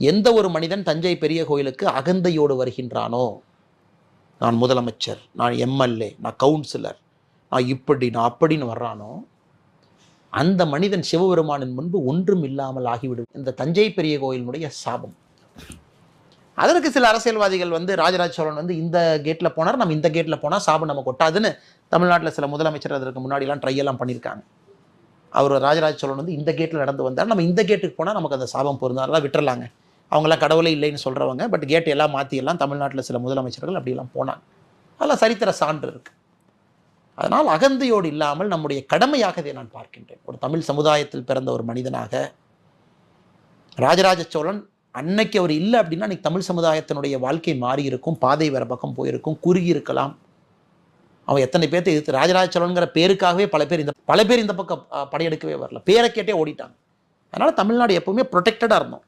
எந்த ஒரு மனிதன் தஞ்சை பெரிய கோயிலுக்கு அகந்தையோடு வருகின்றானோ, நான் முதலமைச்சர், நான் எம்எல்ஏ, நான் கவுன்சிலர், நான் இப்படி நான் அப்படின்னு வர்றானோ, அந்த மனிதன் சிவபெருமானின் முன்பு ஒன்றும் இல்லாமல் ஆகிவிடும். இந்த தஞ்சை பெரிய கோயிலினுடைய சாபம். அதற்கு சில அரசியல்வாதிகள் ராஜராஜ சோழன் இந்த கேட்டில் போனார், நம்ம இந்த கேட்டில் போனால் சாபம் நமக்கு ஒட்டாதுன்னு தமிழ்நாட்டில் சில முதலமைச்சர் அதற்கு முன்னாடிலாம் ட்ரை எல்லாம் பண்ணியிருக்காங்க. அவர் ராஜராஜ சோழன் இந்த கேட்டில் நடந்து வந்தார், நம்ம இந்த கேட்டுக்கு போனால் நமக்கு அந்த சாபம் பொருந்தும், அதெல்லாம் விட்டுறலாங்க. அவங்களாம் கடவுளே இல்லைன்னு சொல்கிறவங்க, பட் கேட் எல்லாம் மாற்றியெல்லாம் தமிழ்நாட்டில் சில முதலமைச்சர்கள் அப்படியெல்லாம் போனாங்க. அதெல்லாம் சரித்திர சான்று இருக்குது. அதனால் அகந்தையோடு இல்லாமல் நம்முடைய கடமையாக இதை நான் பார்க்கின்றேன். ஒரு தமிழ் சமுதாயத்தில் பிறந்த ஒரு மனிதனாக ராஜராஜ சோழன் அன்னைக்கு அவர் இல்லை அப்படின்னா இன்னைக்கு தமிழ் சமுதாயத்தினுடைய வாழ்க்கை மாறி இருக்கும், பாதை வேறு பக்கம் போயிருக்கும், குறுகி இருக்கலாம். அவன் எத்தனை பேர்த்தை எதிர்த்து ராஜராஜ சோழன்கிற பேருக்காகவே பல பேர் இந்த பக்கம் படையெடுக்கவே வரல, பேரை கேட்டே ஓடிட்டாங்க. அதனால் தமிழ்நாடு எப்பவுமே ப்ரொடெக்டடாக இருந்தோம்.